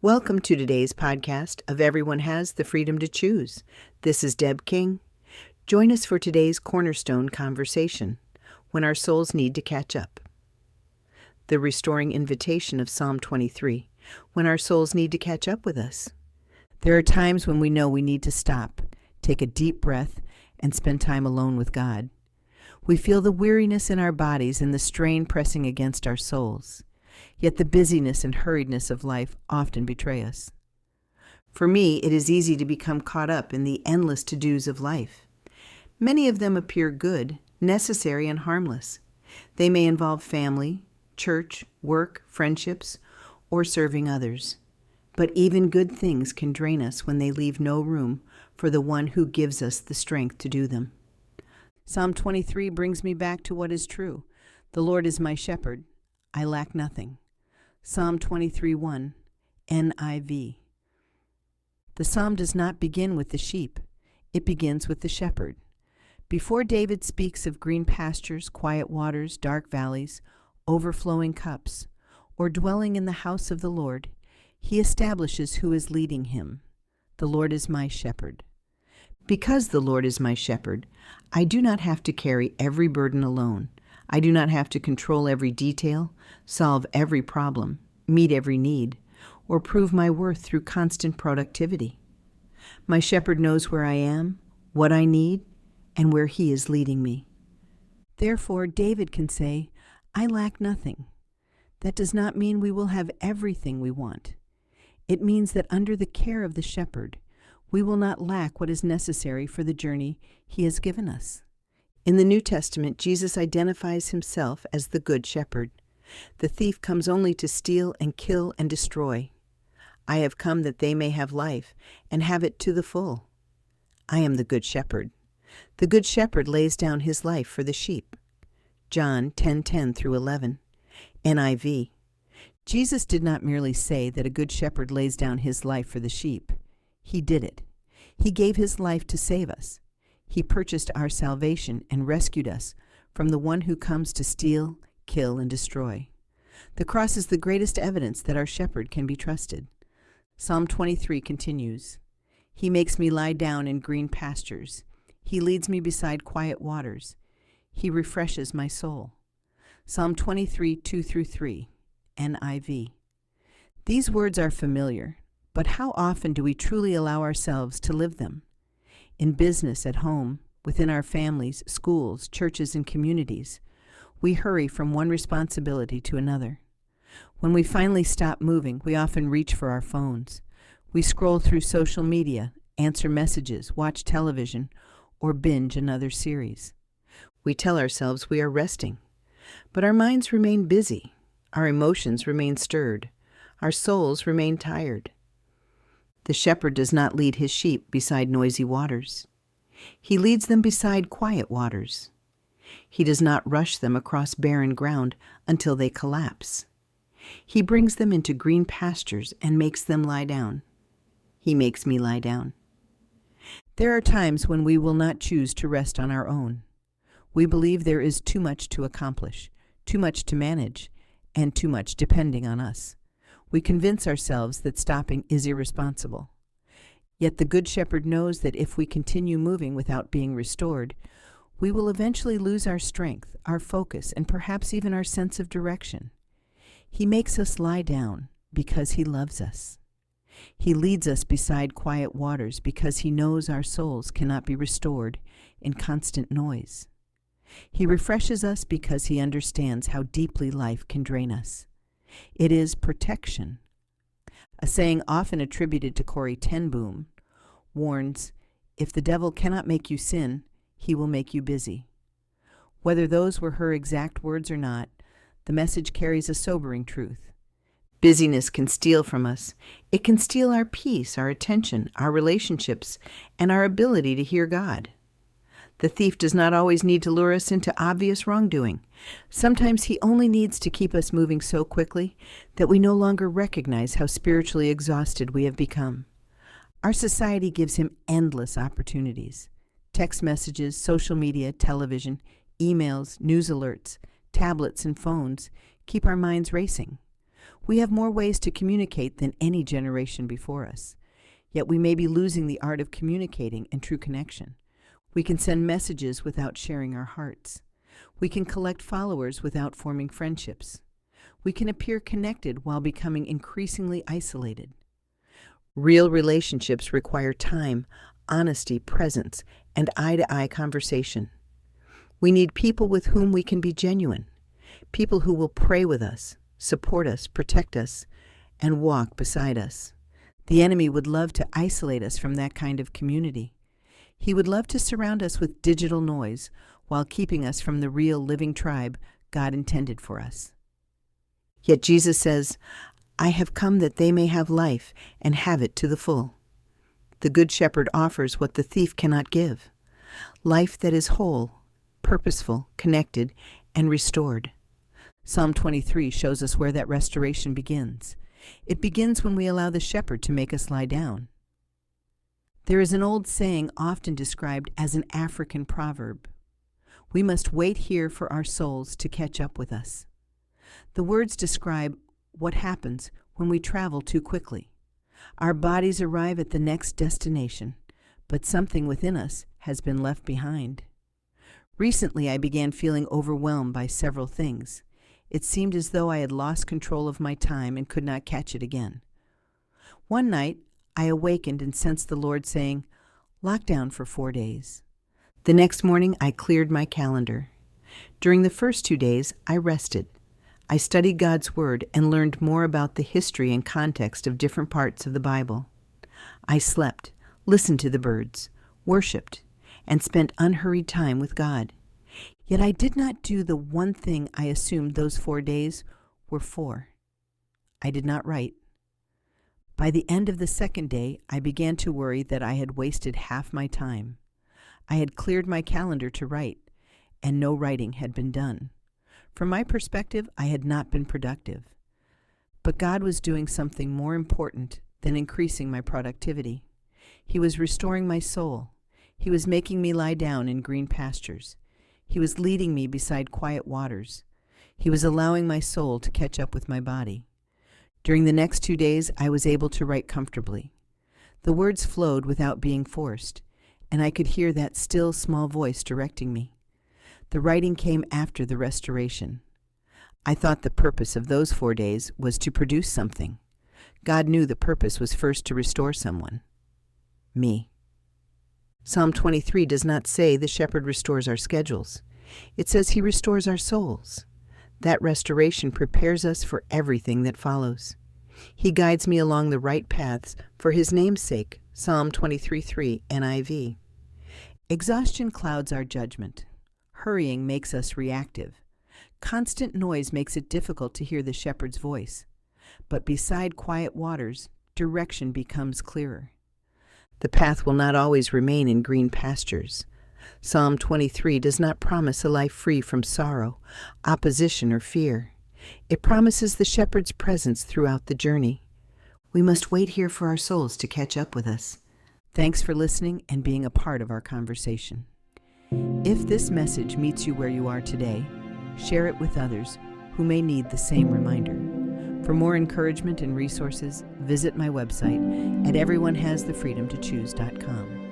Welcome to today's podcast of Everyone Has the Freedom to Choose. This is Deb King. Join us for today's Cornerstone conversation, when our souls need to catch up. The restoring invitation of Psalm 23, when our souls need to catch up with us. There are times when we know we need to stop, take a deep breath, and spend time alone with God. We feel the weariness in our bodies and the strain pressing against our souls. Yet the busyness and hurriedness of life often betray us. For me, it is easy to become caught up in the endless to-dos of life. Many of them appear good, necessary, and harmless. They may involve family, church, work, friendships, or serving others. But even good things can drain us when they leave no room for the one who gives us the strength to do them. Psalm 23 brings me back to what is true. The Lord is my shepherd. I lack nothing. Psalm 23:1, NIV. The psalm does not begin with the sheep. It begins with the shepherd. Before David speaks of green pastures, quiet waters, dark valleys, overflowing cups, or dwelling in the house of the Lord, he establishes who is leading him. The Lord is my shepherd. Because the Lord is my shepherd, I do not have to carry every burden alone. I do not have to control every detail, solve every problem, meet every need, or prove my worth through constant productivity. My shepherd knows where I am, what I need, and where he is leading me. Therefore, David can say, I lack nothing. That does not mean we will have everything we want. It means that under the care of the shepherd, we will not lack what is necessary for the journey he has given us. In the New Testament, Jesus identifies himself as the Good Shepherd. The thief comes only to steal and kill and destroy. I have come that they may have life and have it to the full. I am the Good Shepherd. The Good Shepherd lays down his life for the sheep. John 10:10-11, NIV. Jesus did not merely say that a good shepherd lays down his life for the sheep. He did it. He gave his life to save us. He purchased our salvation and rescued us from the one who comes to steal, kill, and destroy. The cross is the greatest evidence that our shepherd can be trusted. Psalm 23 continues, He makes me lie down in green pastures. He leads me beside quiet waters. He refreshes my soul. Psalm 23, 2-3, NIV. These words are familiar, but how often do we truly allow ourselves to live them? In business, at home, within our families, schools, churches, and communities, we hurry from one responsibility to another. When we finally stop moving, we often reach for our phones. We scroll through social media, answer messages, watch television, or binge another series. We tell ourselves we are resting, but our minds remain busy, our emotions remain stirred, our souls remain tired. The shepherd does not lead his sheep beside noisy waters. He leads them beside quiet waters. He does not rush them across barren ground until they collapse. He brings them into green pastures and makes them lie down. He makes me lie down. There are times when we will not choose to rest on our own. We believe there is too much to accomplish, too much to manage, and too much depending on us. We convince ourselves that stopping is irresponsible. Yet the Good Shepherd knows that if we continue moving without being restored, we will eventually lose our strength, our focus, and perhaps even our sense of direction. He makes us lie down because he loves us. He leads us beside quiet waters because he knows our souls cannot be restored in constant noise. He refreshes us because he understands how deeply life can drain us. It is protection. A saying often attributed to Corrie ten Boom warns, if the devil cannot make you sin, he will make you busy. Whether those were her exact words or not, the message carries a sobering truth. Busyness can steal from us. It can steal our peace, our attention, our relationships, and our ability to hear God. The thief does not always need to lure us into obvious wrongdoing. Sometimes he only needs to keep us moving so quickly that we no longer recognize how spiritually exhausted we have become. Our society gives him endless opportunities. Text messages, social media, television, emails, news alerts, tablets, and phones keep our minds racing. We have more ways to communicate than any generation before us, yet we may be losing the art of communicating and true connection. We can send messages without sharing our hearts. We can collect followers without forming friendships. We can appear connected while becoming increasingly isolated. Real relationships require time, honesty, presence, and eye-to-eye conversation. We need people with whom we can be genuine, people who will pray with us, support us, protect us, and walk beside us. The enemy would love to isolate us from that kind of community. He would love to surround us with digital noise while keeping us from the real living tribe God intended for us. Yet Jesus says, "I have come that they may have life and have it to the full." The Good Shepherd offers what the thief cannot give: life that is whole, purposeful, connected, and restored. Psalm 23 shows us where that restoration begins. It begins when we allow the shepherd to make us lie down. There is an old saying often described as an African proverb: "We must wait here for our souls to catch up with us." The words describe what happens when we travel too quickly. Our bodies arrive at the next destination, but something within us has been left behind. Recently, I began feeling overwhelmed by several things. It seemed as though I had lost control of my time and could not catch it again. One night, I awakened and sensed the Lord saying, "Lock down for 4 days." The next morning, I cleared my calendar. During the first 2 days, I rested. I studied God's Word and learned more about the history and context of different parts of the Bible. I slept, listened to the birds, worshiped, and spent unhurried time with God. Yet I did not do the one thing I assumed those 4 days were for. I did not write. By the end of the second day, I began to worry that I had wasted half my time. I had cleared my calendar to write, and no writing had been done. From my perspective, I had not been productive. But God was doing something more important than increasing my productivity. He was restoring my soul. He was making me lie down in green pastures. He was leading me beside quiet waters. He was allowing my soul to catch up with my body. During the next 2 days, I was able to write comfortably. The words flowed without being forced, and I could hear that still, small voice directing me. The writing came after the restoration. I thought the purpose of those 4 days was to produce something. God knew the purpose was first to restore someone. Me. Psalm 23 does not say the shepherd restores our schedules. It says he restores our souls. That restoration prepares us for everything that follows. He guides me along the right paths for his name's sake. Psalm 23:3 NIV. Exhaustion clouds our judgment. Hurrying makes us reactive. Constant noise makes it difficult to hear the shepherd's voice. But beside quiet waters, direction becomes clearer. The path will not always remain in green pastures. Psalm 23 does not promise a life free from sorrow, opposition, or fear. It promises the shepherd's presence throughout the journey. We must wait here for our souls to catch up with us. Thanks for listening and being a part of our conversation. If this message meets you where you are today, share it with others who may need the same reminder. For more encouragement and resources, visit my website at everyonehasthefreedomtochoose.com.